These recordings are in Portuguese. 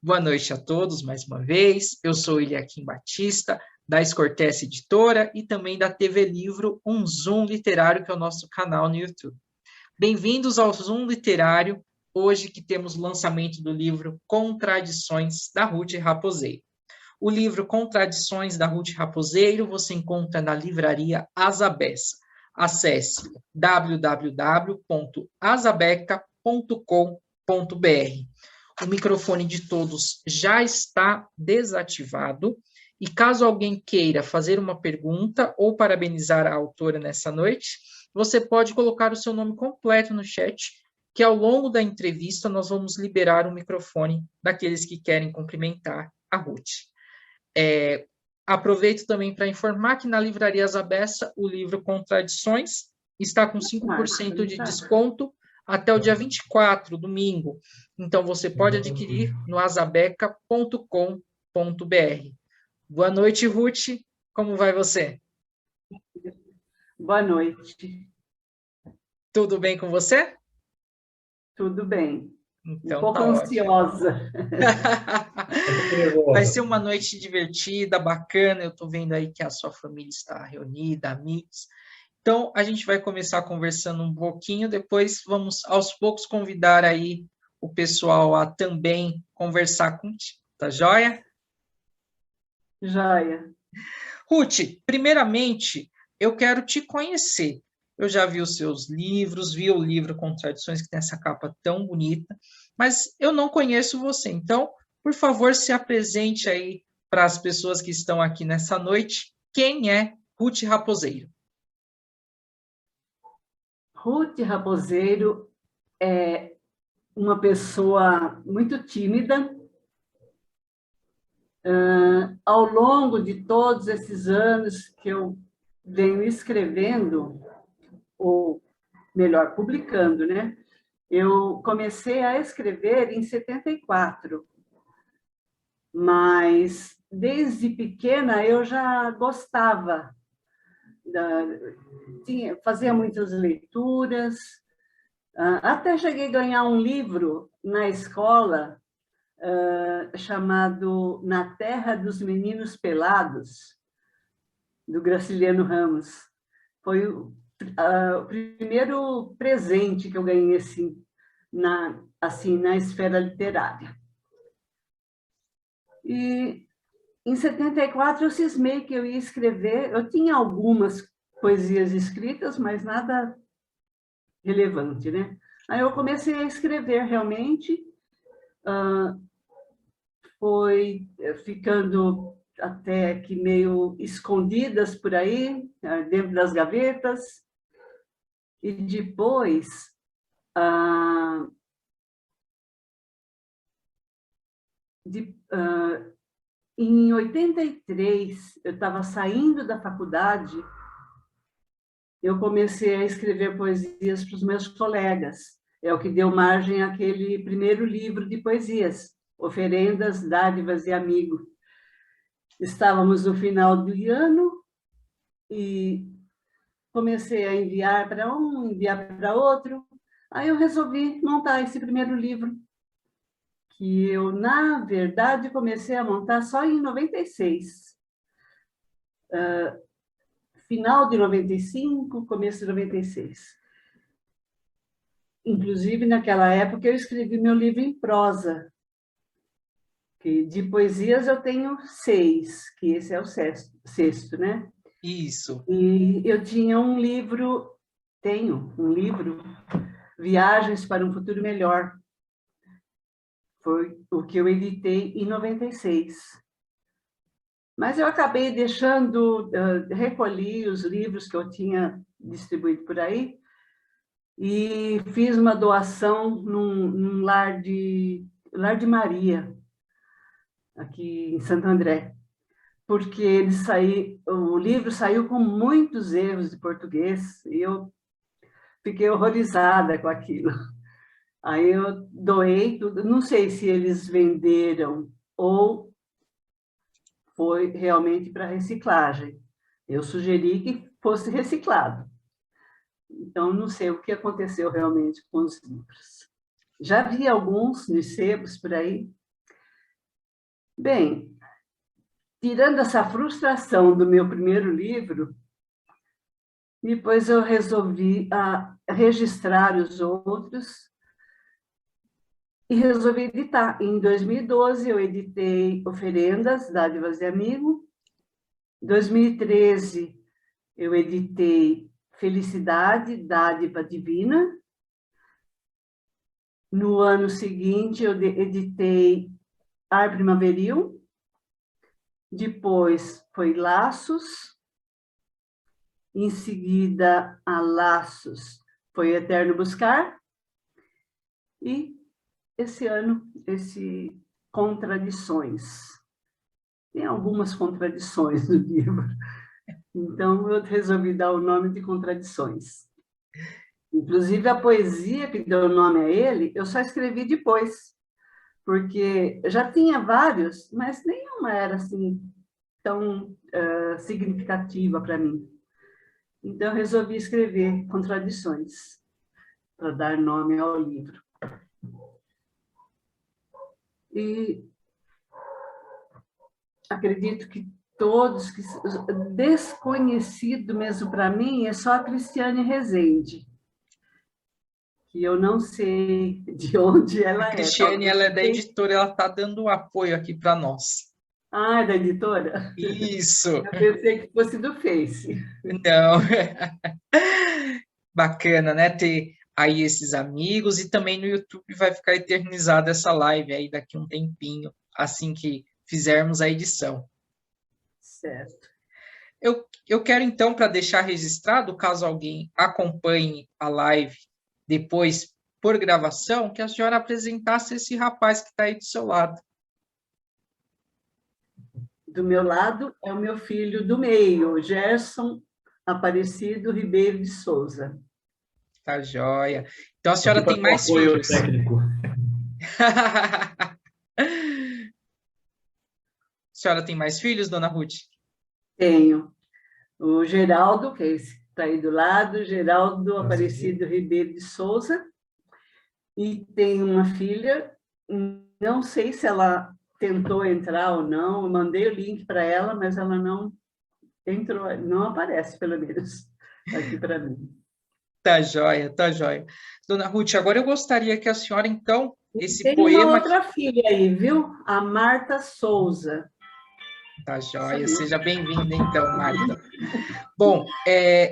Boa noite a todos, mais uma vez. Eu sou Eliakim Batista, da Escortece Editora e também da TV Livro, um Zoom Literário, que é o nosso canal no YouTube. Bem-vindos ao Zoom Literário, hoje que temos o lançamento do livro Contradições, da Ruth Raposeiro. O livro Contradições, da Ruth Raposeiro, você encontra na livraria Asabeca. Acesse www.asabeca.com.br. O microfone de todos já está desativado. E caso alguém queira fazer uma pergunta ou parabenizar a autora nessa noite, você pode colocar o seu nome completo no chat, que ao longo da entrevista nós vamos liberar o microfone daqueles que querem cumprimentar a Ruth. Aproveito também para informar que na Livraria Asabeca o livro Contradições está com 5% de desconto até o dia 24, domingo. Então, você pode adquirir no asabeca.com.br. Boa noite, Ruth. Como vai você? Boa noite. Tudo bem com você? Tudo bem. Então, um pouco tá ansiosa. Vai ser uma noite divertida, bacana. Eu estou vendo aí que a sua família está reunida, amigos. Então, a gente vai começar conversando um pouquinho, depois vamos, aos poucos, convidar aí o pessoal a também conversar contigo, tá joia? Joia. Ruth, primeiramente, eu quero te conhecer. Eu já vi os seus livros, vi o livro Contradições, que tem essa capa tão bonita, mas eu não conheço você. Então, por favor, se apresente aí para as pessoas que estão aqui nessa noite. Quem é Ruth Raposeiro? Ruth Raposeiro é uma pessoa muito tímida. Ao longo de todos esses anos que eu venho escrevendo, ou melhor, publicando, né? Eu comecei a escrever em 74, mas desde pequena eu já gostava, fazia muitas leituras, até cheguei a ganhar um livro na escola chamado Na Terra dos Meninos Pelados, do Graciliano Ramos. Foi o primeiro presente que eu ganhei assim, na esfera literária. E em 74 eu cismei que eu ia escrever. Eu tinha algumas poesias escritas, mas nada relevante, né? Aí eu comecei a escrever realmente, foi ficando até que meio escondidas por aí, dentro das gavetas, e depois em 83, eu estava saindo da faculdade, eu comecei a escrever poesias para os meus colegas. É o que deu margem àquele primeiro livro de poesias, Oferendas, Dádivas e Amigo. Estávamos no final do ano e comecei a enviar para um, enviar para outro. Aí eu resolvi montar esse primeiro livro, que eu, na verdade, comecei a montar só em 96. Final de 95, começo de 96. Inclusive, naquela época, eu escrevi meu livro em prosa, que de poesias eu tenho 6, que esse é o sexto, né? Isso. E eu tinha um livro, Viagens para um Futuro Melhor. Foi o que eu editei em 96. Mas eu acabei deixando, recolhi os livros que eu tinha distribuído por aí e fiz uma doação num lar de Maria, aqui em Santo André, porque o livro saiu com muitos erros de português e eu fiquei horrorizada com aquilo. Aí eu doei tudo, não sei se eles venderam ou foi realmente para reciclagem. Eu sugeri que fosse reciclado. Então, não sei o que aconteceu realmente com os livros. Já vi alguns nos sebos por aí, Bem, tirando essa frustração do meu primeiro livro, depois eu resolvi registrar os outros e resolvi editar. Em 2012, eu editei Oferendas, Dádivas de Amigo. Em 2013, eu editei Felicidade, Dádiva Divina. No ano seguinte, eu editei Ar Primaveril. Depois foi Laços. Em seguida, a Laços foi Eterno Buscar. E esse ano, Contradições. Tem algumas contradições no livro. Então, eu resolvi dar o nome de Contradições. Inclusive, a poesia que deu nome a ele, eu só escrevi depois, porque já tinha vários, mas nenhuma era assim tão significativa para mim. Então, eu resolvi escrever Contradições, para dar nome ao livro. E acredito que todos, que desconhecido mesmo para mim, é só a Cristiane Rezende, que eu não sei de onde ela A é. Cristiane, ela é da editora, ela está dando apoio aqui para nós. Ah, é da editora? Isso! Eu pensei que fosse do Face. Não. Bacana, né? Ter aí esses amigos e também no YouTube vai ficar eternizada essa live aí daqui um tempinho, assim que fizermos a edição. Certo. Eu quero então, para deixar registrado, caso alguém acompanhe a live depois por gravação, que a senhora apresentasse esse rapaz que está aí do seu lado. Do meu lado é o meu filho do meio, Gerson Aparecido Ribeiro de Souza. Tá joia. Então a senhora tem mais apoio filhos? Técnico. A senhora tem mais filhos, dona Ruth? Tenho o Geraldo, que é esse que está aí do lado, Geraldo Aparecido Ribeiro de Souza, e tem uma filha, não sei se ela tentou entrar ou não, eu mandei o link para ela, mas ela não entrou, não aparece, pelo menos, aqui para mim. Tá joia, tá joia. Dona Ruth, agora eu gostaria que a senhora, então, esse Tem poema... uma outra filha aí, viu? A Marta Souza. Tá joia, seja bem-vinda, então, Marta. Bom,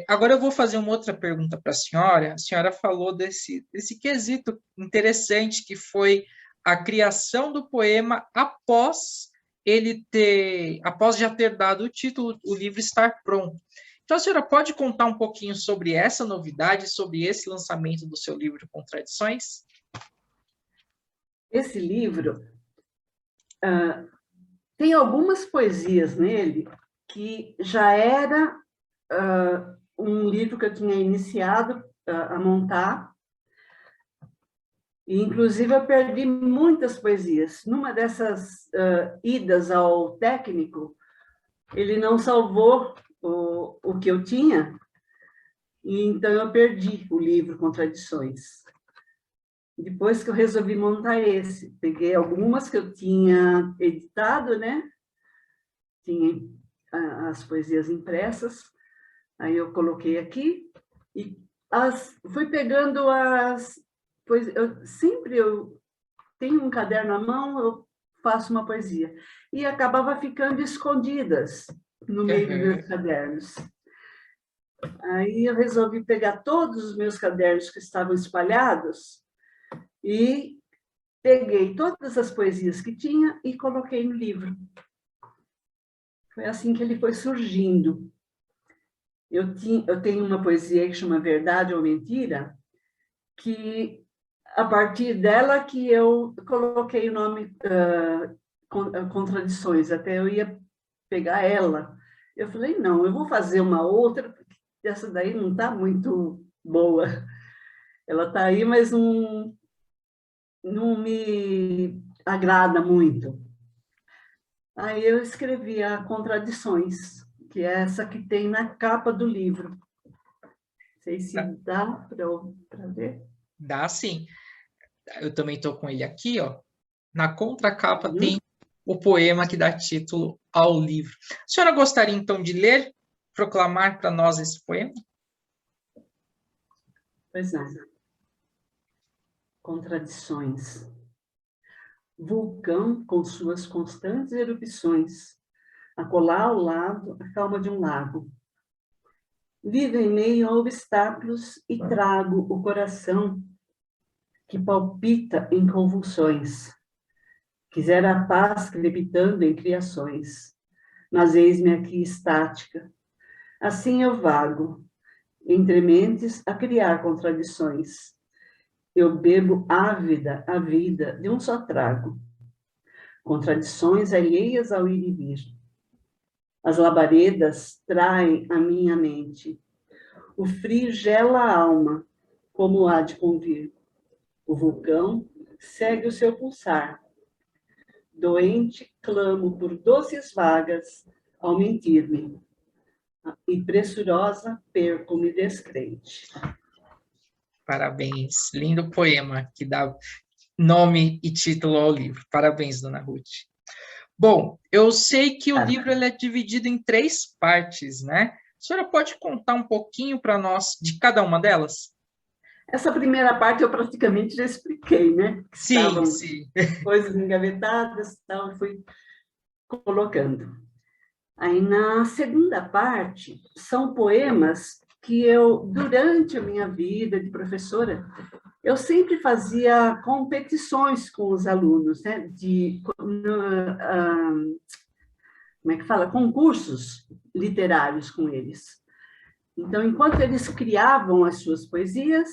agora eu vou fazer uma outra pergunta para a senhora. A senhora falou desse quesito interessante que foi a criação do poema após já ter dado o título, o livro estar pronto. Então, a senhora pode contar um pouquinho sobre essa novidade, sobre esse lançamento do seu livro Contradições? Esse livro tem algumas poesias nele que já era um livro que eu tinha iniciado a montar. E, inclusive, eu perdi muitas poesias. Numa dessas idas ao técnico, ele não salvou o que eu tinha, e então eu perdi o livro Contradições. Depois que eu resolvi montar esse, peguei algumas que eu tinha editado, né? Tinha as poesias impressas, aí eu coloquei aqui, e fui pegando pois eu tenho um caderno à mão, eu faço uma poesia. E acabava ficando escondidas no meio dos meus cadernos. Aí eu resolvi pegar todos os meus cadernos que estavam espalhados e peguei todas as poesias que tinha e coloquei no livro. Foi assim que ele foi surgindo. Eu tenho uma poesia que chama Verdade ou Mentira, que a partir dela que eu coloquei o nome Contradições, até eu ia pegar ela. Eu falei, não, eu vou fazer uma outra, porque essa daí não está muito boa. Ela está aí, mas não me agrada muito. Aí eu escrevi a Contradições, que é essa que tem na capa do livro. Não sei se dá para ver. Dá sim. Eu também estou com ele aqui, ó. Na contracapa tem o poema que dá título ao livro. A senhora gostaria, então, de ler, proclamar para nós esse poema? Pois não. Contradições. Vulcão com suas constantes erupções, acolá ao lado a calma de um lago. Vivo em meio a obstáculos e trago o coração que palpita em convulsões. Quisera a paz crepitando em criações, mas eis-me aqui estática. Assim eu vago, entre mentes a criar contradições. Eu bebo ávida a vida de um só trago. Contradições alheias ao ir e vir. As labaredas traem a minha mente. O frio gela a alma, como há de convir. O vulcão segue o seu pulsar. Doente, clamo por doces vagas ao mentir-me. E pressurosa, perco-me descrente. Parabéns, lindo poema que dá nome e título ao livro. Parabéns, dona Ruth. Bom, eu sei que o livro ele é dividido em 3 partes, né? A senhora pode contar um pouquinho para nós de cada uma delas? Essa primeira parte eu praticamente já expliquei, né? Sim, sim. Coisas engavetadas, tal, fui colocando. Aí, na segunda parte, são poemas que eu, durante a minha vida de professora, eu sempre fazia competições com os alunos, né? Como é que fala? Concursos literários com eles. Então, enquanto eles criavam as suas poesias,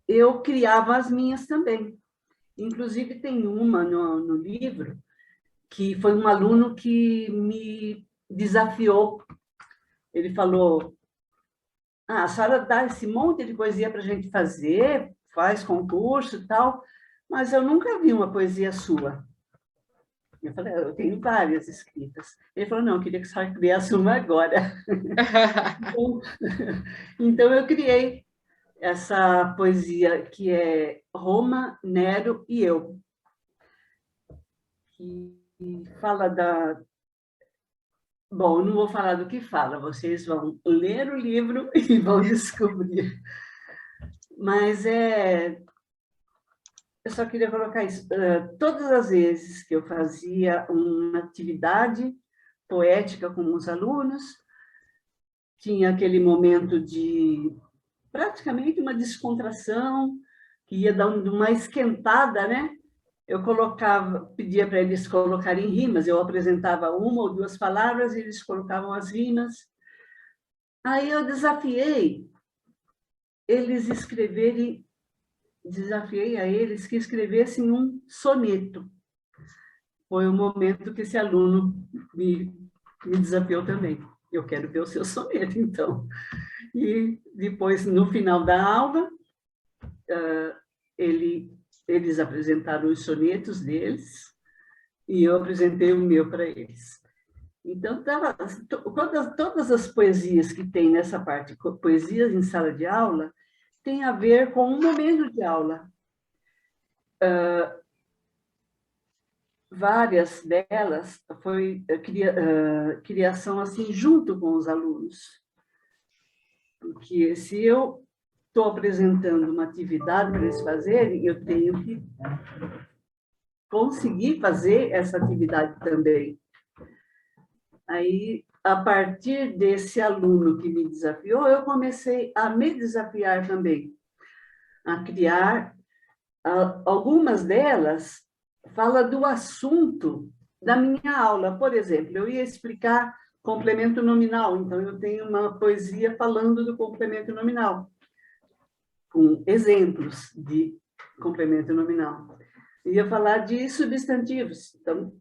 eu criava as minhas também. Inclusive, tem uma no livro que foi um aluno que me desafiou. Ele falou: a senhora dá esse monte de poesia para a gente fazer, faz concurso e tal, mas eu nunca vi uma poesia sua. Eu falei: eu tenho várias escritas. Ele falou: não, eu queria que a senhora criasse uma agora. Então, eu criei essa poesia que é Roma, Nero e eu, que fala da... Bom, não vou falar do que fala, vocês vão ler o livro e vão descobrir. Mas eu só queria colocar isso. Todas as vezes que eu fazia uma atividade poética com os alunos, tinha aquele momento de praticamente uma descontração, que ia dar uma esquentada, né? Eu pedia para eles colocarem rimas, eu apresentava uma ou 2 palavras e eles colocavam as rimas. Aí eu desafiei a eles que escrevessem um soneto. Foi o momento que esse aluno me desafiou também. Eu quero ver o seu soneto, então. E depois, no final da aula, eles apresentaram os sonetos deles e eu apresentei o meu para eles. Então, todas as poesias que tem nessa parte, poesias em sala de aula, tem a ver com um momento de aula. Várias delas foi criação assim junto com os alunos. Porque se eu estou apresentando uma atividade para eles fazerem, eu tenho que conseguir fazer essa atividade também. Aí, a partir desse aluno que me desafiou, eu comecei a me desafiar também, a criar. Algumas delas falam do assunto da minha aula. Por exemplo, eu ia explicar complemento nominal, então eu tenho uma poesia falando do complemento nominal, com exemplos de complemento nominal. Ia falar de substantivos, então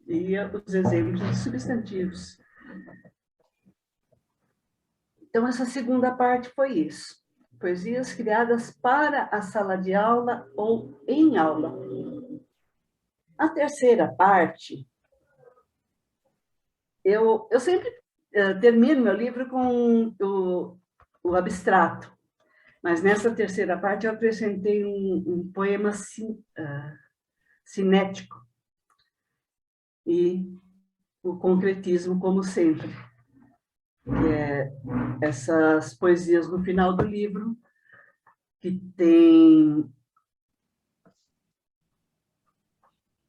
ia os exemplos de substantivos. Então, essa segunda parte foi isso. Poesias criadas para a sala de aula ou em aula. A terceira parte, eu sempre termino meu livro com o abstrato, mas nessa terceira parte eu acrescentei um poema cinético, e o concretismo, como sempre. Essas poesias no final do livro, que tem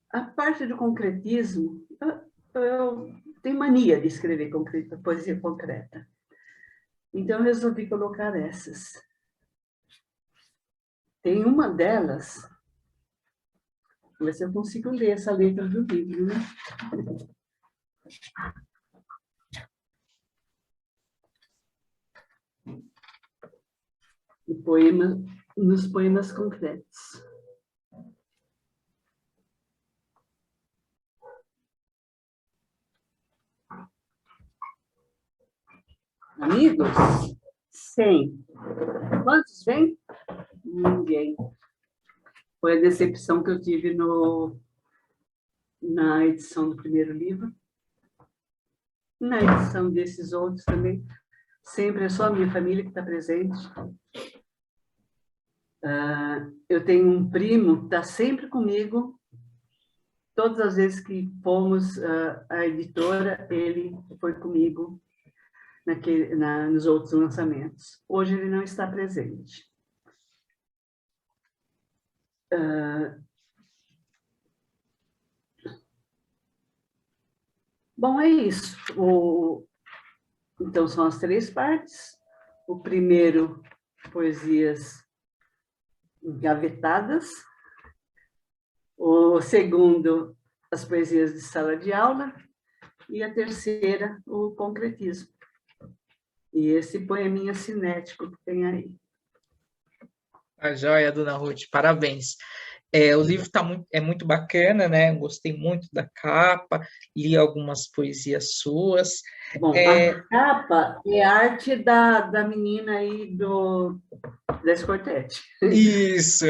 a parte do concretismo. Eu tenho mania de escrever poesia concreta. Então, eu resolvi colocar essas. Tem uma delas, vou ver se eu consigo ler essa letra do livro, né? O poema, nos poemas concretos. Amigos? 100. Quantos vem? Ninguém. Foi a decepção que eu tive na edição do primeiro livro. Na edição desses outros também. Sempre é só a minha família que está presente. Eu tenho um primo que está sempre comigo. Todas as vezes que fomos à editora, ele foi comigo nos outros lançamentos. Hoje ele não está presente. Bom, é isso. Então, são as 3 partes. O primeiro, poesias engavetadas. O segundo, as poesias de sala de aula. E a terceira, o concretismo. E esse poeminha cinético que tem aí. A joia, dona Ruth, parabéns. O livro é muito bacana, né? Gostei muito da capa, li algumas poesias suas. Bom, a capa é arte da menina aí da Escortete. Isso,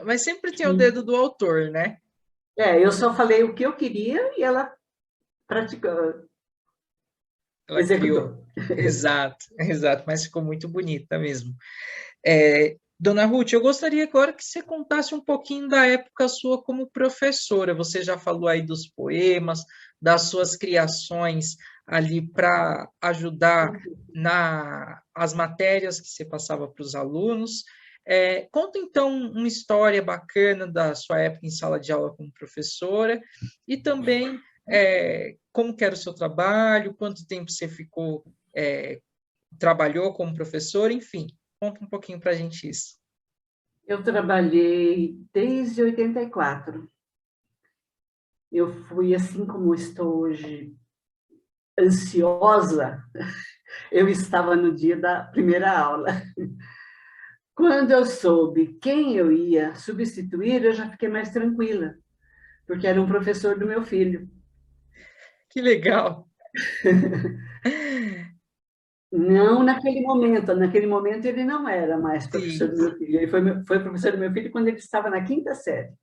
mas sempre tem o dedo do autor, né? Eu só falei o que eu queria e ela praticou. Ela criou. Exato, mas ficou muito bonita mesmo. Dona Ruth, eu gostaria agora que você contasse um pouquinho da época sua como professora. Você já falou aí dos poemas, das suas criações ali para ajudar as matérias que você passava para os alunos. Conta, então, uma história bacana da sua época em sala de aula como professora e também como que era o seu trabalho, quanto tempo você trabalhou como professora, enfim. Conta um pouquinho para a gente isso. Eu trabalhei desde 84. Eu fui, assim como estou hoje, ansiosa. Eu estava no dia da primeira aula. Quando eu soube quem eu ia substituir, eu já fiquei mais tranquila, porque era um professor do meu filho. Que legal! Não naquele momento ele não era mais professor Sim. do meu filho, ele foi professor do meu filho quando ele estava na 5ª série.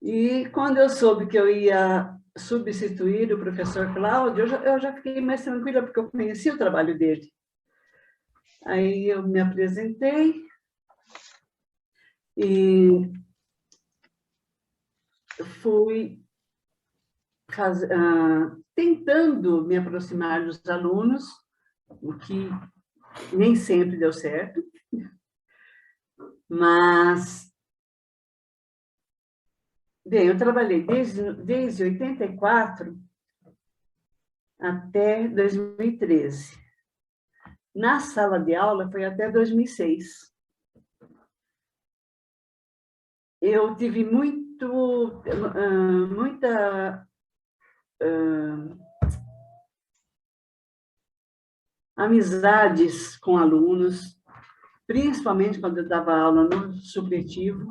E quando eu soube que eu ia substituir o professor Cláudio, eu já fiquei mais tranquila, porque eu conhecia o trabalho dele. Aí eu me apresentei e fui tentando me aproximar dos alunos, o que nem sempre deu certo, mas, bem, eu trabalhei desde 84 até 2013. Na sala de aula foi até 2006. Eu tive muita amizades com alunos, principalmente quando eu dava aula no supletivo,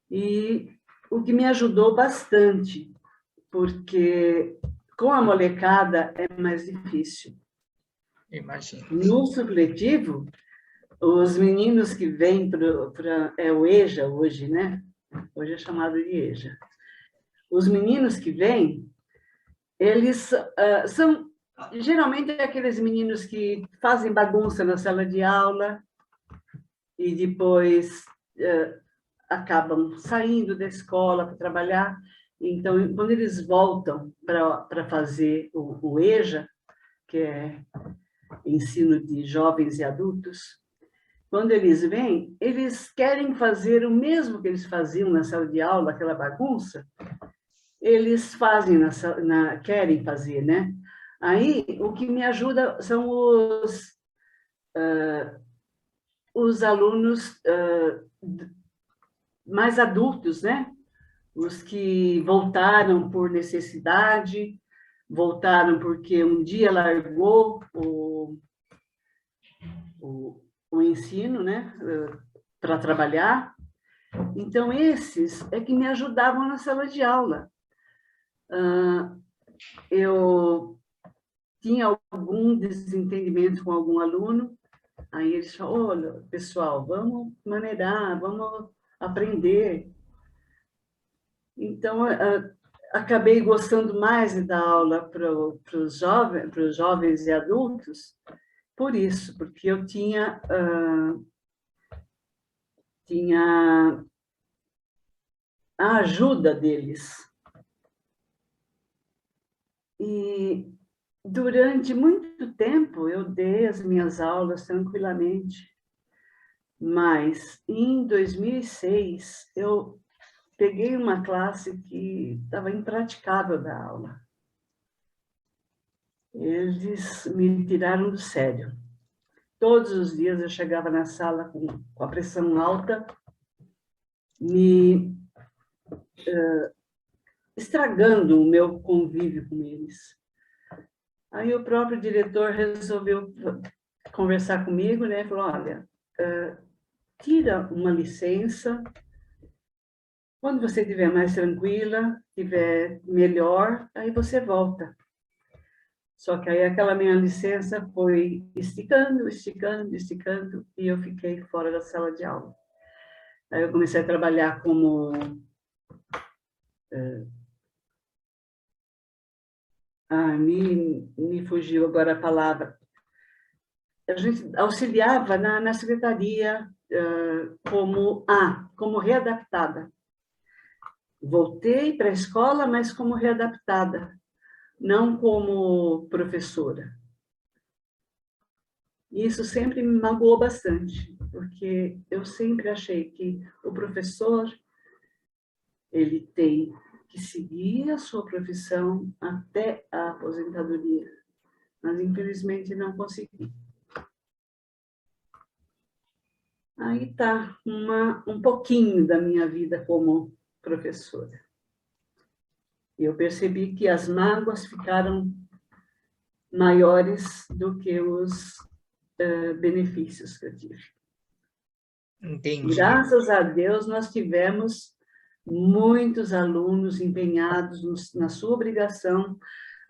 e o que me ajudou bastante, porque com a molecada é mais difícil. Imagino. No supletivo, os meninos que vêm para o EJA hoje, né? Hoje é chamado de EJA. Os meninos que vêm, eles são geralmente aqueles meninos que fazem bagunça na sala de aula e depois acabam saindo da escola para trabalhar. Então, quando eles voltam para fazer o EJA, que é ensino de jovens e adultos, quando eles vêm, eles querem fazer o mesmo que eles faziam na sala de aula, aquela bagunça, eles fazem, querem fazer, né? Aí, o que me ajuda são os alunos mais adultos, né? Os que voltaram por necessidade, voltaram porque um dia largou o ensino, né? Para trabalhar. Então, esses é que me ajudavam na sala de aula. Eu tinha algum desentendimento com algum aluno, aí eles falaram, olha, pessoal, vamos maneirar, vamos aprender. Então, acabei gostando mais de dar aula para os jovens e adultos, por isso, porque eu tinha a ajuda deles. E durante muito tempo eu dei as minhas aulas tranquilamente, mas em 2006 eu peguei uma classe que estava impraticável da aula. Eles me tiraram do sério. Todos os dias eu chegava na sala com a pressão alta, me estragando o meu convívio com eles. Aí o próprio diretor resolveu conversar comigo, né? Falou, olha, tira uma licença, quando você estiver mais tranquila, estiver melhor, aí você volta. Só que aí aquela minha licença foi esticando, esticando, esticando, e eu fiquei fora da sala de aula. Aí eu comecei a trabalhar como me fugiu agora a palavra. A gente auxiliava na secretaria como readaptada. Voltei para a escola, mas como readaptada, não como professora. Isso sempre me magoou bastante, porque eu sempre achei que o professor ele tem que seguir a sua profissão até a aposentadoria, mas infelizmente não consegui. Aí está um pouquinho da minha vida como professora. Eu percebi que as mágoas ficaram maiores do que os benefícios que eu tive. Entendi. Graças a Deus, nós tivemos muitos alunos empenhados na sua obrigação.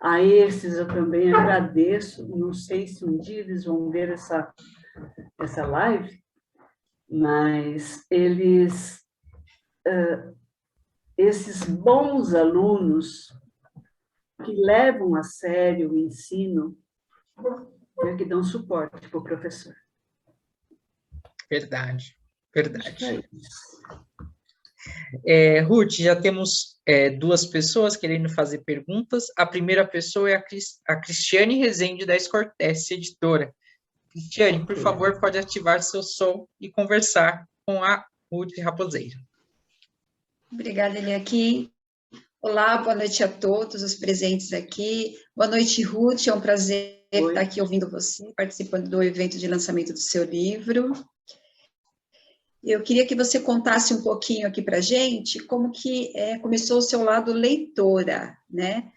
A esses eu também agradeço. Não sei se um dia eles vão ver essa live, mas esses bons alunos que levam a sério o ensino é que dão suporte para o professor. Verdade, Acho que é isso. Ruth, já temos duas pessoas querendo fazer perguntas. A primeira pessoa é a Cristiane Rezende, da Escortece Editora. Cristiane, por favor, pode ativar seu som e conversar com a Ruth Raposeira. Obrigada, Eliakim. Olá, boa noite a todos os presentes aqui. Boa noite, Ruth. É um prazer estar aqui ouvindo você, participando do evento de lançamento do seu livro. Eu queria que você contasse um pouquinho aqui para a gente como que começou o seu lado leitora, né?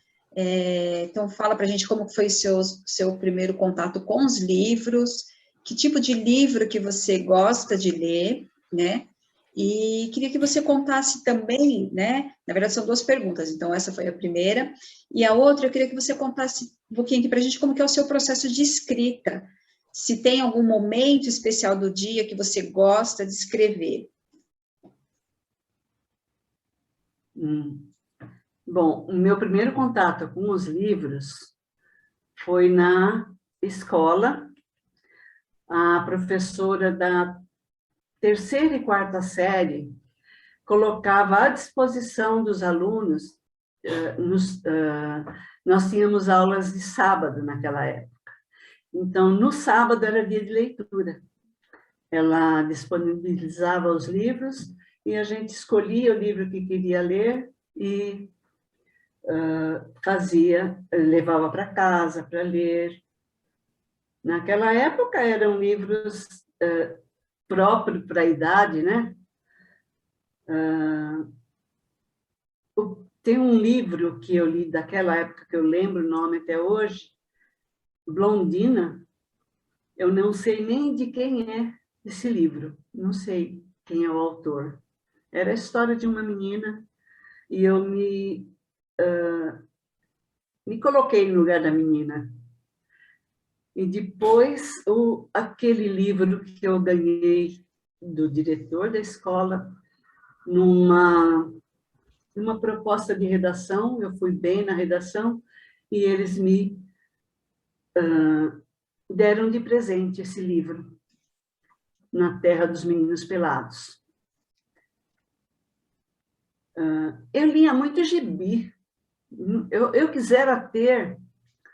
Então, fala para a gente como foi seu primeiro contato com os livros, que tipo de livro que você gosta de ler, né? E queria que você contasse também, né? Na verdade, são duas perguntas, então essa foi a primeira. E a outra, eu queria que você contasse um pouquinho aqui para a gente como que é o seu processo de escrita. Se tem algum momento especial do dia que você gosta de escrever. Bom, o meu primeiro contato com os livros foi na escola. A professora da terceira e quarta série colocava à disposição dos alunos nós tínhamos aulas de sábado naquela época. Então, no sábado era dia de leitura. Ela disponibilizava os livros e a gente escolhia o livro que queria ler e levava para casa para ler. Naquela época eram livros próprios para a idade, né? Tem um livro que eu li daquela época, que eu lembro o nome até hoje, Blondina. Eu não sei nem de quem é esse livro, não sei quem é o autor. Era a história de uma menina e eu me coloquei no lugar da menina. E depois, aquele livro que eu ganhei do diretor da escola, numa proposta de redação, eu fui bem na redação, e eles me deram de presente esse livro, Na Terra dos Meninos Pelados. Eu lia muito gibi. Eu quisera ter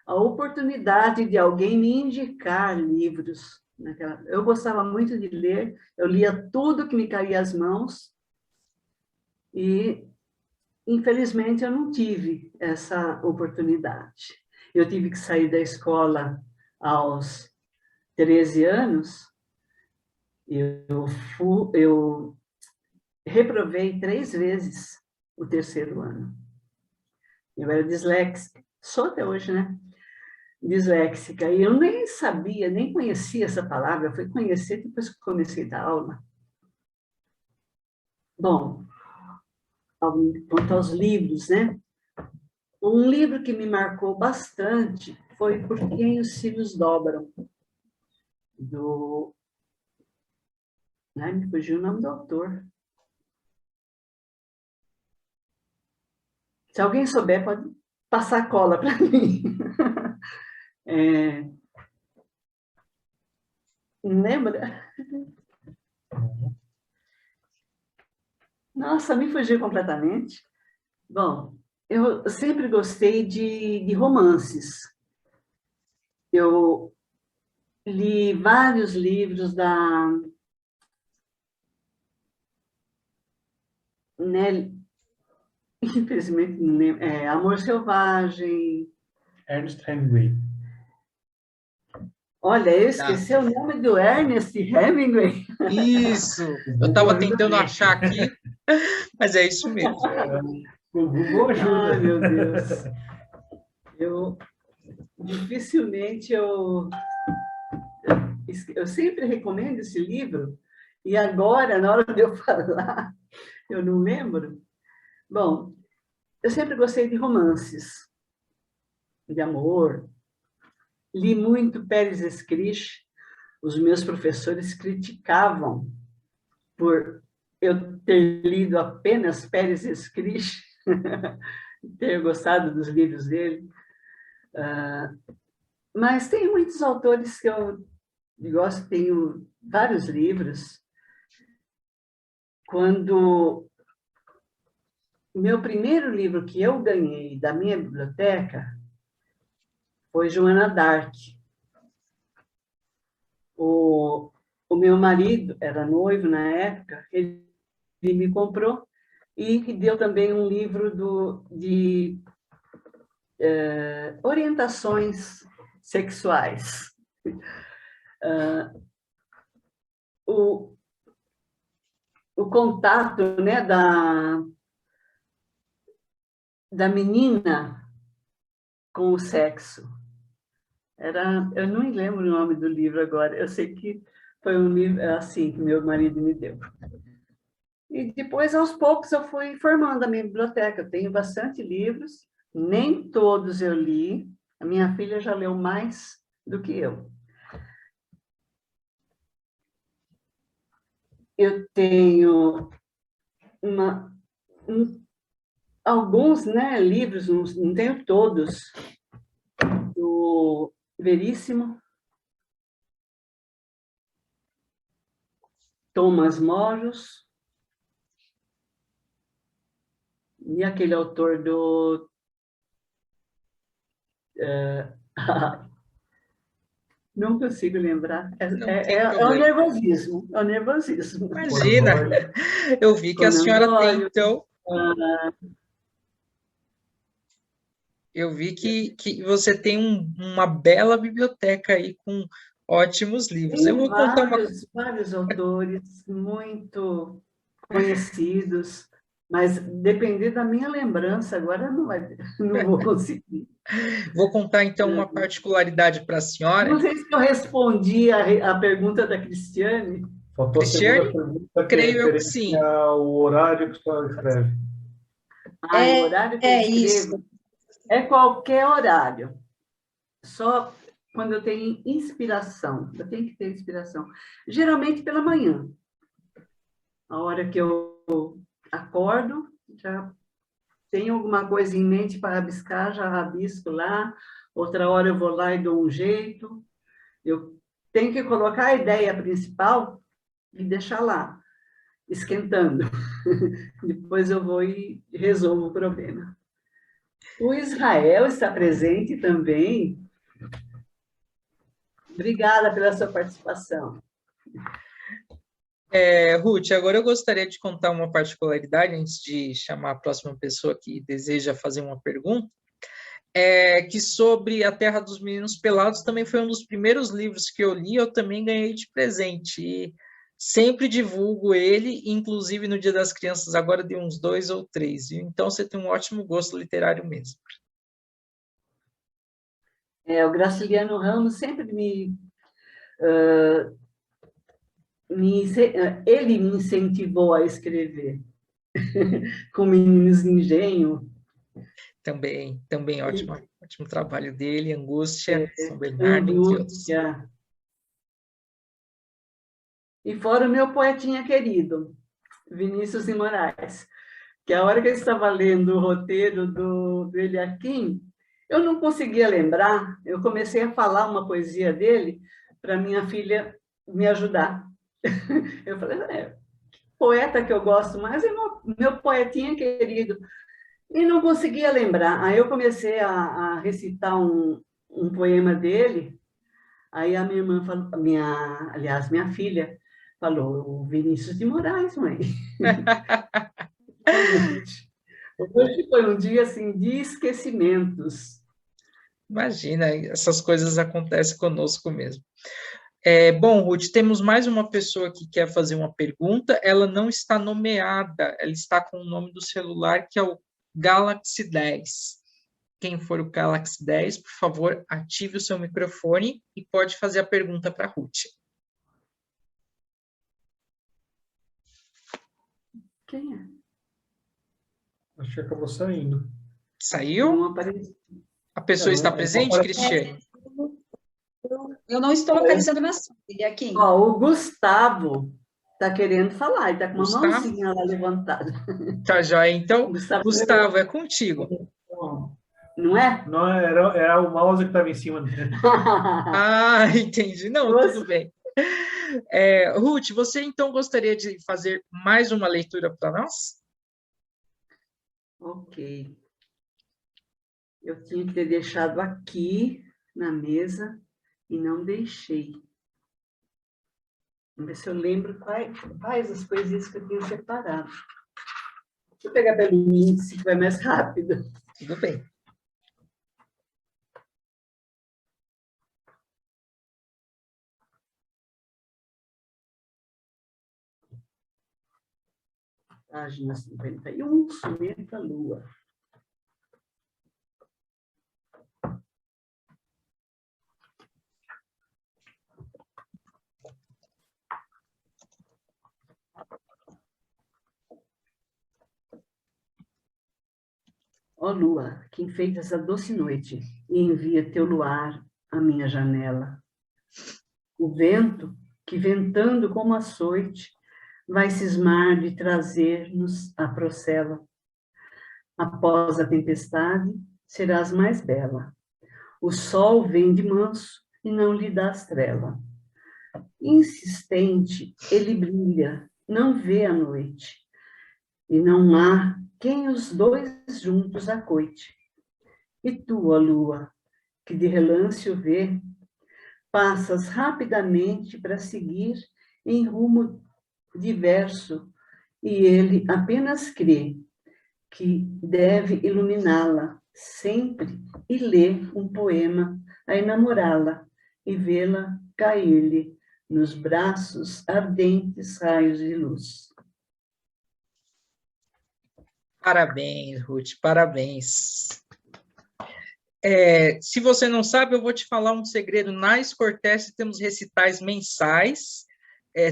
a oportunidade de alguém me indicar livros. Eu gostava muito de ler, eu lia tudo que me caía às mãos e, infelizmente, eu não tive essa oportunidade. Eu tive que sair da escola aos 13 anos, eu reprovei 3 vezes o terceiro ano. Eu era disléxica, sou até hoje, né? Disléxica, e eu nem sabia, nem conhecia essa palavra, eu fui conhecer depois que comecei a dar aula. Bom, quanto aos livros, né? Um livro que me marcou bastante foi Por Quem os Cílios Dobram, me fugiu o nome do autor. Se alguém souber, pode passar cola para mim. Lembra? Nossa, me fugiu completamente. Bom, eu sempre gostei de romances. Eu li vários livros da... Né, infelizmente, não lembro, Amor Selvagem. Ernest Hemingway. Olha, eu esqueci o nome do Ernest Hemingway. Isso! Eu estava tentando achar aqui, mas é isso mesmo. O Google ajuda. Ai, meu Deus. Dificilmente eu sempre recomendo esse livro, e agora, na hora de eu falar, eu não lembro. Bom, eu sempre gostei de romances, de amor. Li muito Pérez Escriche. Os meus professores criticavam por eu ter lido apenas Pérez Escriche, ter gostado dos livros dele. Mas tem muitos autores que eu gosto, tenho vários livros. Quando meu primeiro livro que eu ganhei da minha biblioteca foi Joana d'Arc. O meu marido era noivo na época, ele me comprou e deu também um livro de orientações sexuais. O contato, né, da menina com o sexo. Eu não me lembro o nome do livro agora, eu sei que foi um livro assim que meu marido me deu. E depois, aos poucos, eu fui formando a minha biblioteca. Eu tenho bastante livros, nem todos eu li. A minha filha já leu mais do que eu. Eu tenho alguns, né, livros, não tenho todos, do Veríssimo, Thomas Moros, E aquele autor do... não consigo lembrar. Não tem É o problema. nervosismo. É o nervosismo. Imagina, eu vi que a Conan senhora tem, Doyle. então, eu vi que você tem uma bela biblioteca aí com ótimos livros. Eu Tem vou contar uma... vários autores muito conhecidos, mas depender da minha lembrança, agora não vou conseguir. Vou contar, então, uma particularidade para a senhora. Não sei se eu respondi a pergunta da Cristiane. Faltou a Cristiane, segunda pergunta, que creio é eu que sim. referente ao horário que a senhora escreve. O horário que eu escrevo isso. é qualquer horário. Só quando eu tenho inspiração. Eu tenho que ter inspiração. Geralmente pela manhã. A hora que eu acordo, já tenho alguma coisa em mente para rabiscar, já rabisco lá. Outra hora eu vou lá e dou um jeito. Eu tenho que colocar a ideia principal e deixar lá, esquentando. Depois eu vou e resolvo o problema. O Israel está presente também. Obrigada pela sua participação. Ruth, agora eu gostaria de contar uma particularidade, antes de chamar a próxima pessoa que deseja fazer uma pergunta, que sobre A Terra dos Meninos Pelados também foi um dos primeiros livros que eu li, eu também ganhei de presente, e sempre divulgo ele, inclusive no Dia das Crianças, agora de uns 2 ou 3, viu? Então você tem um ótimo gosto literário mesmo. O Graciliano Ramos sempre ele me incentivou a escrever. Com Meninos de Engenho. Também ótimo trabalho dele, Angústia, São Bernardo, entre outros. Angústia. E fora o meu poetinha querido, Vinícius de Moraes, que a hora que eu estava lendo o roteiro do Eliakim, eu não conseguia lembrar, eu comecei a falar uma poesia dele para minha filha me ajudar. Eu falei, poeta que eu gosto mais é meu poetinha querido. E não conseguia lembrar. Aí eu comecei a recitar um poema dele, aí a minha irmã falou, minha filha falou, o Vinícius de Moraes, mãe. Hoje foi um dia assim, de esquecimentos. Imagina, essas coisas acontecem conosco mesmo. Bom, Ruth, temos mais uma pessoa que quer fazer uma pergunta, ela não está nomeada, ela está com o nome do celular, que é o Galaxy 10. Quem for o Galaxy 10, por favor, ative o seu microfone e pode fazer a pergunta para a Ruth. Quem é? Acho que acabou saindo. Saiu? Não apareceu. A pessoa está presente, Cristiane? Eu não estou localizando na sala, ele é aqui. O Gustavo está querendo falar, ele está com uma Gustavo? mãozinha lá levantada. Tá joia, então, Gustavo, é contigo. não é? Não, era o mouse que estava em cima dele. Entendi. Não, tudo bem. Ruth, você então gostaria de fazer mais uma leitura para nós? Ok. Eu tinha que ter deixado aqui na mesa e não deixei. Vamos ver se eu lembro quais as coisinhas que eu tenho separado. Deixa eu pegar pelo índice, que vai mais rápido. Tudo bem. Página 51, Sumenta Lua. Ó lua, que enfeita essa doce noite e envia teu luar à minha janela. O vento, que ventando como açoite, vai cismar de trazer-nos a procela. Após a tempestade, serás mais bela. O sol vem de manso e não lhe dás trela. Insistente, ele brilha, não vê a noite. e não há quem os dois juntos acoite. E tu, ó lua, que de relance o vê, passas rapidamente para seguir em rumo diverso, e ele apenas crê que deve iluminá-la sempre e lê um poema a enamorá-la e vê-la cair-lhe nos braços ardentes raios de luz. Parabéns, Ruth, parabéns. Se você não sabe, eu vou te falar um segredo. Na Escortece temos recitais mensais,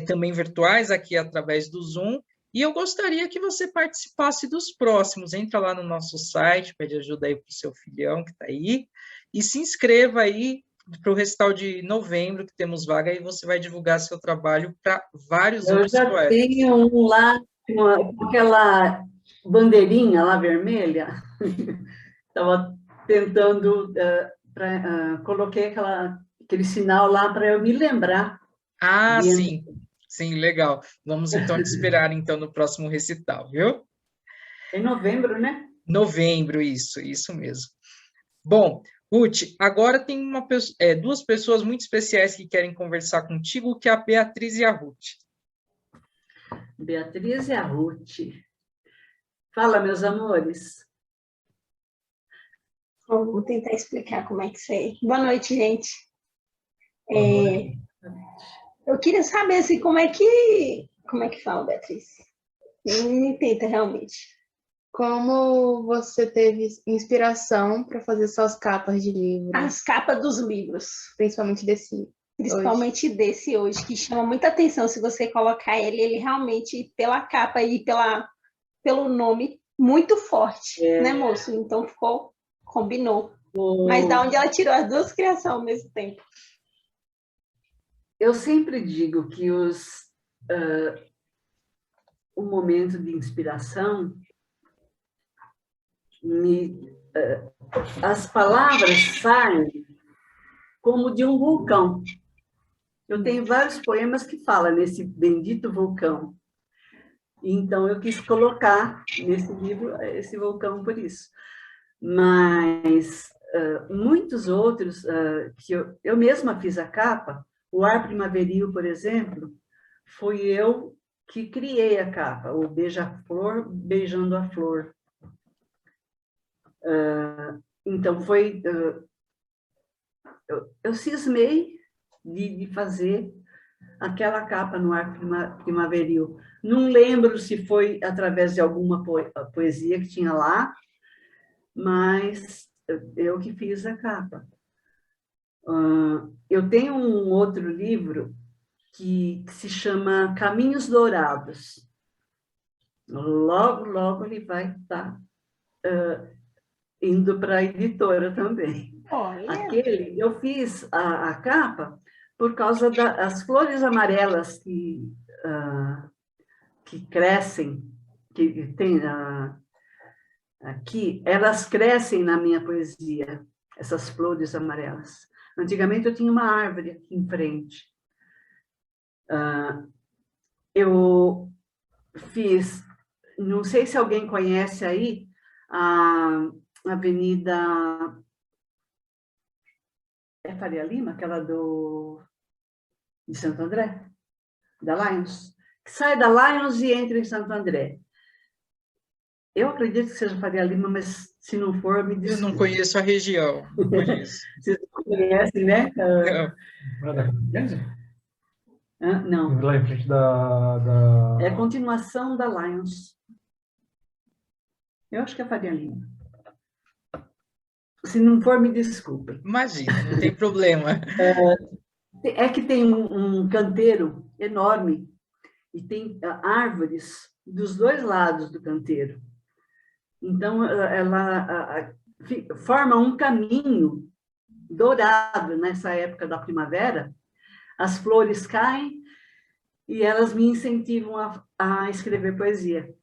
também virtuais, aqui através do Zoom, e eu gostaria que você participasse dos próximos. Entra lá no nosso site, pede ajuda aí para o seu filhão que está aí, e se inscreva aí para o recital de novembro, que temos vaga, e você vai divulgar seu trabalho para vários Eu outros já poetas. tenho um lá, com aquela bandeirinha lá vermelha. Estava tentando, coloquei aquele sinal lá para eu me lembrar. Ah, sim, sim, legal. Vamos então te esperar então no próximo recital, viu? Em novembro, né? Novembro, isso mesmo. Bom, Ruth, agora tem duas pessoas muito especiais que querem conversar contigo, que é a Beatriz e a Ruth. Beatriz e a Ruth. Fala, meus amores. Bom, vou tentar explicar como é que isso é. Boa noite, gente. Eu queria saber assim, como é que fala, Beatriz? Me tenta realmente. Como você teve inspiração para fazer suas capas de livro? As capas dos livros. Principalmente desse Desse hoje, que chama muita atenção. Se você colocar ele realmente, pela capa e pelo nome, muito forte, né, moço? Então combinou. Mas da onde ela tirou as duas criações ao mesmo tempo? Eu sempre digo que o momento de inspiração, as palavras saem como de um vulcão. Eu tenho vários poemas que falam nesse bendito vulcão. Então, eu quis colocar nesse livro esse vulcão por isso. Mas muitos outros, que eu mesma fiz a capa, o Ar Primaveril, por exemplo, fui eu que criei a capa, o Beija-Flor Beijando a Flor. Então, eu cismei de fazer aquela capa no Ar Primaveril. Não lembro se foi através de alguma poesia que tinha lá, mas eu que fiz a capa. Eu tenho um outro livro que se chama Caminhos Dourados. Logo, logo ele vai estar indo para a editora também. Aquele, eu fiz a capa por causa das flores amarelas que crescem, que tem aqui, elas crescem na minha poesia, essas flores amarelas. Antigamente eu tinha uma árvore aqui em frente. Eu fiz, não sei se alguém conhece aí, a Avenida Faria Lima, aquela de Santo André, da Lions, que sai da Lions e entra em Santo André. Eu acredito que seja Faria Lima, mas se não for, me desculpe. Eu não conheço a região, não conheço. Vocês conhecem, né? Não. Lá em frente É a continuação da Lions. Eu acho que é Faria Lima. Se não for, me desculpe. Imagina, não tem problema. É que tem um canteiro enorme e tem árvores dos dois lados do canteiro. Então, ela forma um caminho dourado nessa época da primavera. As flores caem e elas me incentivam a escrever poesia.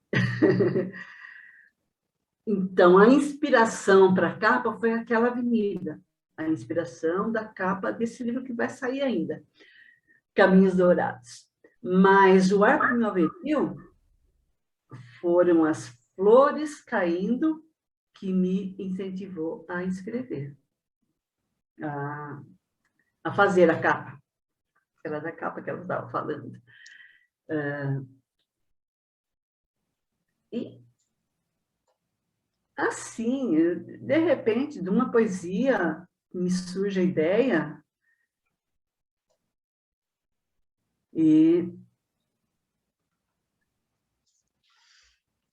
Então, a inspiração para a capa foi aquela avenida. A inspiração da capa desse livro que vai sair ainda, Caminhos Dourados. Mas o Ar Primaveril foram as flores caindo que me incentivou a escrever, a fazer a capa. Era da capa que ela estava falando. E, assim, de repente, de uma poesia, me surge a ideia e...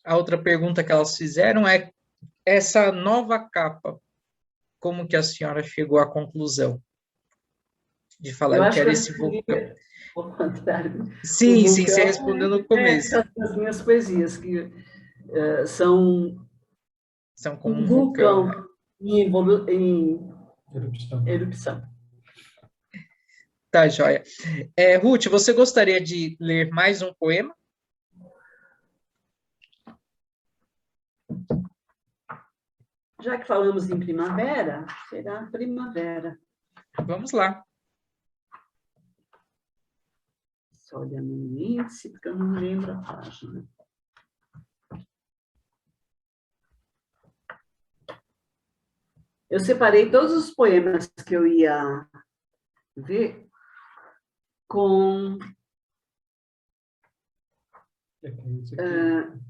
A outra pergunta que elas fizeram é, essa nova capa, como que a senhora chegou à conclusão de falar, eu quero esse vulcão? Ao contrário. Sim, sim, você respondeu no começo. As minhas poesias, que são como um vulcão, né? em Erupção. erupção. Tá, joia. Ruth, você gostaria de ler mais um poema? Já que falamos em primavera, será primavera. Vamos lá. Só olhando no índice, porque eu não lembro a página. Eu separei todos os poemas que eu ia ver com...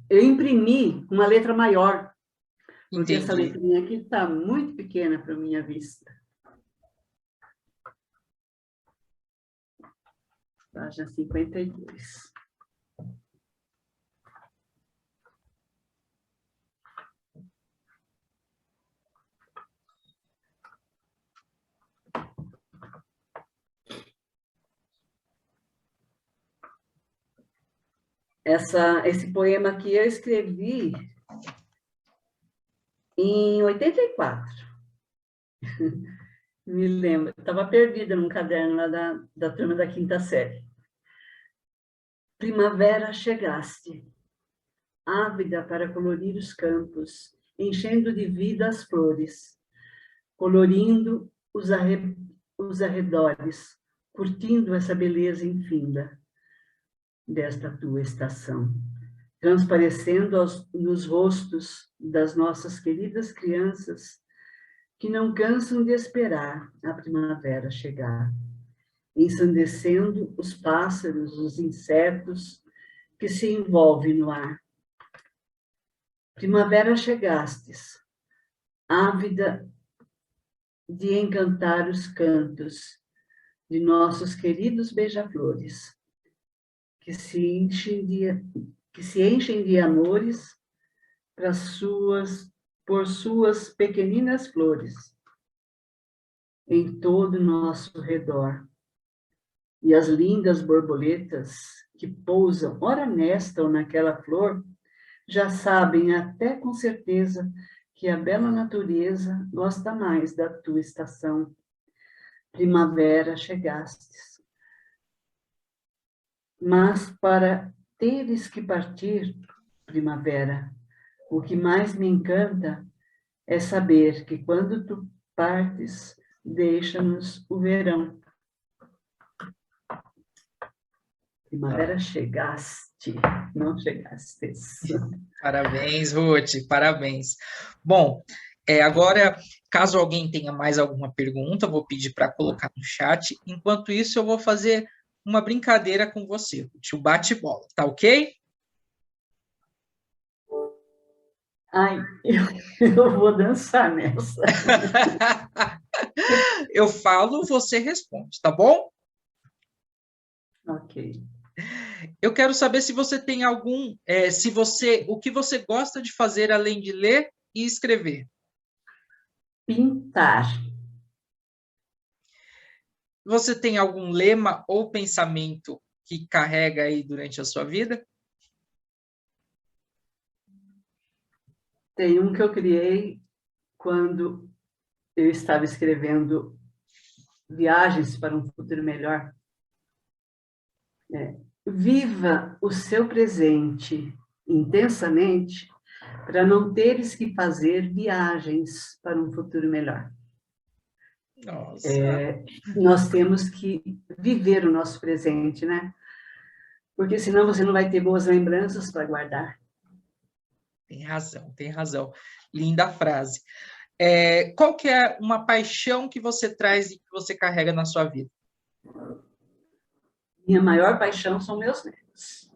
eu imprimi uma letra maior, porque essa letrinha aqui está muito pequena para a minha vista. Página 52. Esse poema aqui eu escrevi em 84. Me lembro, estava perdida num caderno lá da turma da quinta série. Primavera chegaste, ávida para colorir os campos, enchendo de vida as flores, colorindo os arredores, curtindo essa beleza infinda desta tua estação, transparecendo nos rostos das nossas queridas crianças que não cansam de esperar a primavera chegar, ensandecendo os pássaros, os insetos que se envolvem no ar. Primavera chegastes, ávida de encantar os cantos de nossos queridos beija-flores, que se enchem de amores por suas pequeninas flores em todo o nosso redor. E as lindas borboletas que pousam, ora nesta ou naquela flor, já sabem até com certeza que a bela natureza gosta mais da tua estação. Primavera chegastes. Mas para teres que partir, primavera, o que mais me encanta é saber que quando tu partes, deixa-nos o verão. Primavera chegaste, não chegastes. Parabéns, Ruth, parabéns. Bom, agora, caso alguém tenha mais alguma pergunta, eu vou pedir para colocar no chat. Enquanto isso, eu vou fazer uma brincadeira com você, Ruth, o bate-bola, tá ok? Ai, eu vou dançar nessa. Eu falo, você responde, tá bom? Ok. Eu quero saber se você tem algum, o que você gosta de fazer além de ler e escrever. Pintar. Você tem algum lema ou pensamento que carrega aí durante a sua vida? Tem um que eu criei quando eu estava escrevendo Viagens para um Futuro Melhor. Viva o seu presente intensamente para não teres que fazer viagens para um futuro melhor. Nossa. Nós temos que viver o nosso presente, né? Porque senão você não vai ter boas lembranças para guardar. Tem razão, tem razão. Linda frase. Qual que é uma paixão que você traz e que você carrega na sua vida? Minha maior paixão são meus netos.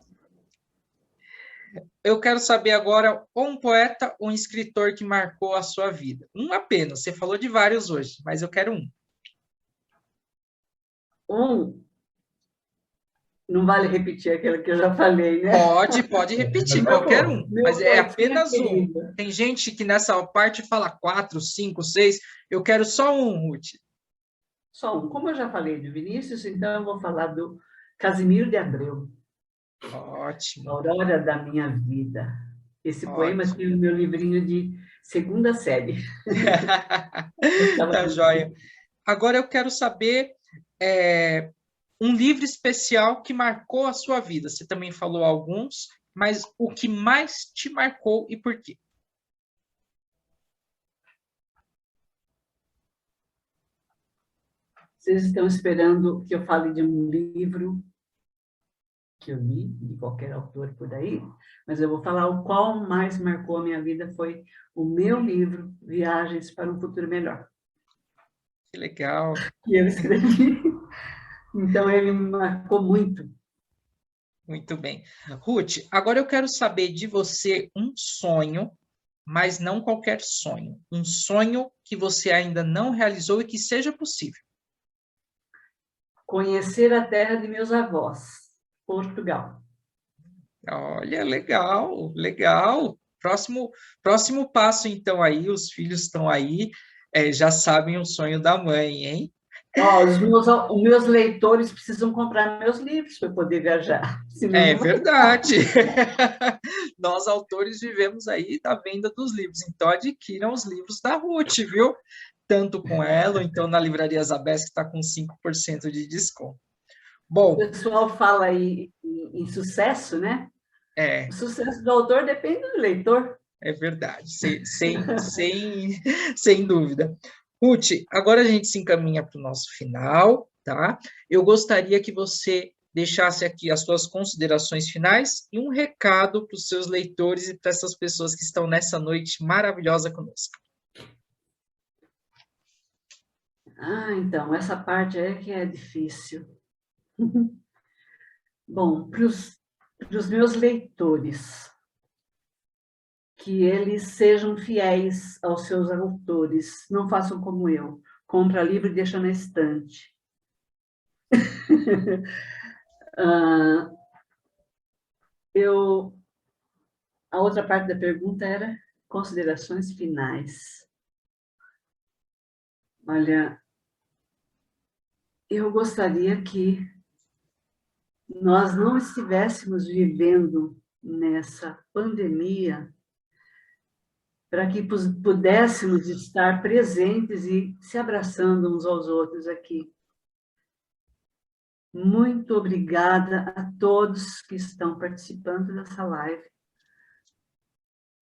Eu quero saber agora um poeta ou um escritor que marcou a sua vida. Um apenas. Você falou de vários hoje, mas eu quero um. Não vale repetir aquilo que eu já falei, né? Pode repetir, qualquer um. Mas é apenas um. Querida. Tem gente que nessa parte fala 4, 5, 6. Eu quero só um, Ruth. Só um. Como eu já falei de Vinícius, então eu vou falar do Casimiro de Abreu. Ótimo. Aurora da minha vida. Esse poema Ótimo. tem no meu livrinho de segunda série. Tá joia. Agora eu quero saber um livro especial que marcou a sua vida. Você também falou alguns, mas o que mais te marcou e por quê? Vocês estão esperando que eu fale de um livro que eu li, de qualquer autor por aí, mas eu vou falar o qual mais marcou a minha vida foi o meu livro, Viagens para um Futuro Melhor. Que legal. Que eu escrevi. Então, ele me marcou muito. Muito bem. Ruth, agora eu quero saber de você um sonho, mas não qualquer sonho. Um sonho que você ainda não realizou e que seja possível. Conhecer a terra de meus avós, Portugal. Olha, legal, legal. Próximo passo, então, aí, os filhos estão aí, já sabem o sonho da mãe, hein? Os meus leitores precisam comprar meus livros para poder viajar. Senão É verdade. Nós, autores, vivemos aí da venda dos livros. Então, adquiram os livros da Ruth, viu? Tanto com ela, ou então na Livraria Zabesque está com 5% de desconto. Bom, o pessoal fala aí em sucesso, né? O sucesso do autor depende do leitor. É verdade, sem dúvida. Ruth, agora a gente se encaminha para o nosso final, tá? Eu gostaria que você deixasse aqui as suas considerações finais e um recado para os seus leitores e para essas pessoas que estão nessa noite maravilhosa conosco. Então, essa parte é que é difícil. Bom, para os meus leitores, que eles sejam fiéis aos seus autores, não façam como eu, compra livro e deixa na estante. A outra parte da pergunta era considerações finais. Olha, eu gostaria que nós não estivéssemos vivendo nessa pandemia para que pudéssemos estar presentes e se abraçando uns aos outros aqui. Muito obrigada a todos que estão participando dessa live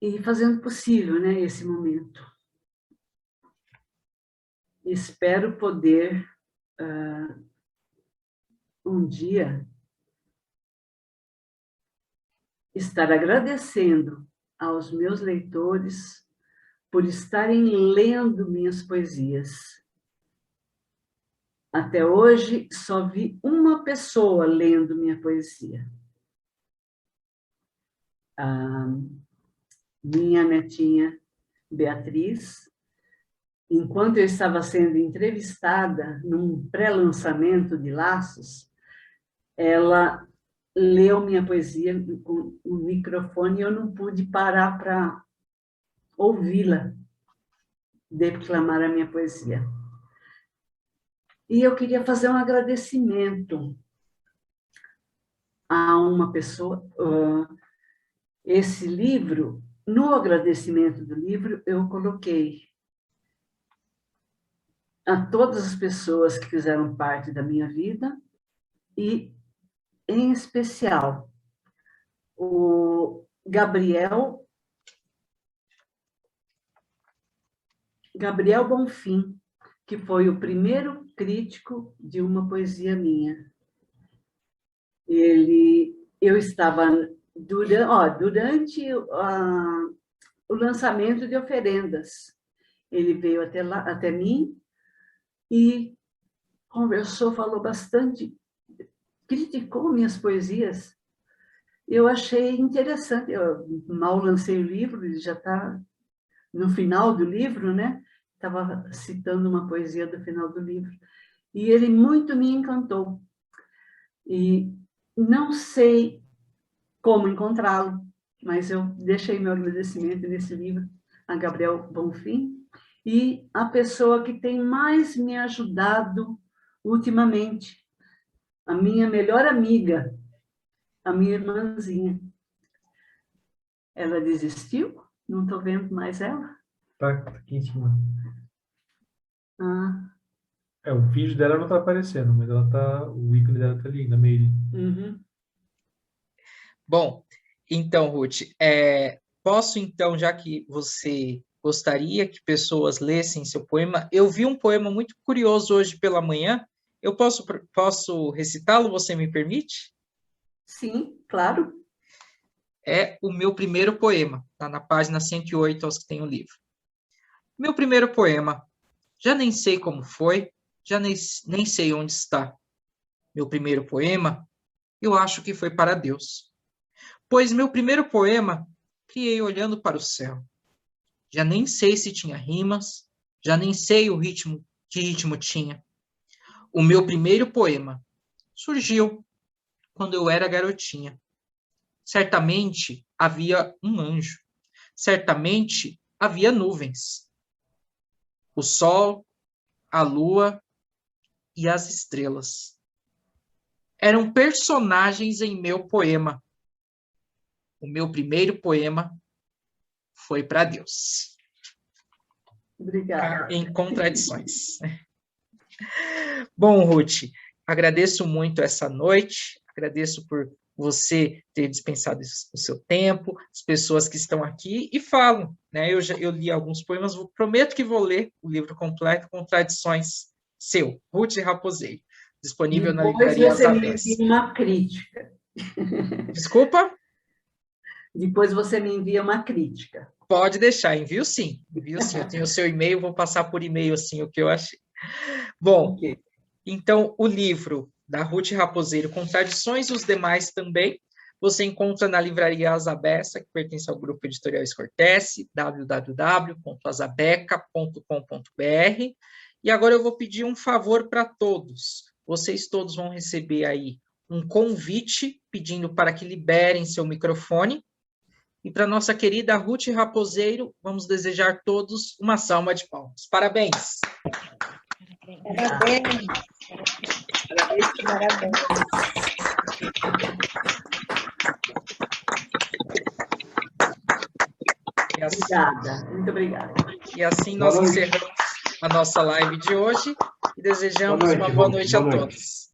e fazendo possível, né, esse momento. Espero poder, um dia, estar agradecendo aos meus leitores por estarem lendo minhas poesias. Até hoje, só vi uma pessoa lendo minha poesia. A minha netinha Beatriz, enquanto eu estava sendo entrevistada num pré-lançamento de Laços, ela leu minha poesia com o microfone e eu não pude parar para ouvi-la declamar a minha poesia. E eu queria fazer um agradecimento a uma pessoa. Esse livro, no agradecimento do livro, eu coloquei a todas as pessoas que fizeram parte da minha vida e, em especial, o Gabriel Bonfim, que foi o primeiro crítico de uma poesia minha. Eu estava durante o lançamento de oferendas. Ele veio até mim e conversou, falou bastante, criticou minhas poesias. Eu achei interessante. Eu mal lancei o livro, ele já está no final do livro, né? Estava citando uma poesia do final do livro. E ele muito me encantou. E não sei como encontrá-lo, mas eu deixei meu agradecimento nesse livro a Gabriel Bonfim, e a pessoa que tem mais me ajudado ultimamente, a minha melhor amiga, a minha irmãzinha. Ela desistiu? Não estou vendo mais ela. Tá aqui em cima. Ah. O vídeo dela não tá aparecendo, mas o ícone dela tá ali, na mail. Uhum. Bom, então, Ruth, posso então, já que você gostaria que pessoas lessem seu poema, eu vi um poema muito curioso hoje pela manhã, eu posso recitá-lo, você me permite? Sim, claro. É o meu primeiro poema, está na página 108, aos que têm o livro. Meu primeiro poema, já nem sei como foi, já nem sei onde está. Meu primeiro poema, eu acho que foi para Deus. Pois meu primeiro poema, criei olhando para o céu. Já nem sei se tinha rimas, já nem sei que ritmo tinha. O meu primeiro poema surgiu quando eu era garotinha. Certamente havia um anjo. Certamente havia nuvens. O sol, a lua e as estrelas. Eram personagens em meu poema. O meu primeiro poema foi para Deus. Obrigada. Em contradições. Bom, Ruth, agradeço muito essa noite, agradeço por você ter dispensado o seu tempo, as pessoas que estão aqui e falam, né? Eu li alguns poemas, prometo que vou ler o livro completo, Contradições, seu, Ruth Raposeiro, disponível na livraria Depois você me Zabés. envia uma crítica. Desculpa? Depois você me envia uma crítica. Pode deixar, envio sim. Eu tenho o seu e-mail, vou passar por e-mail assim o que eu achei. Bom, okay. Então o livro da Ruth Raposeiro, Contradições, e os demais também, você encontra na livraria Azabessa, que pertence ao grupo editorial Escortece, www.azabeca.com.br. E agora eu vou pedir um favor para todos. Vocês todos vão receber aí um convite pedindo para que liberem seu microfone. E para nossa querida Ruth Raposeiro, vamos desejar todos uma salva de palmas. Parabéns! Parabéns! Parabéns! Obrigada, muito obrigada. E assim nós encerramos a nossa live de hoje e desejamos uma boa noite a todos.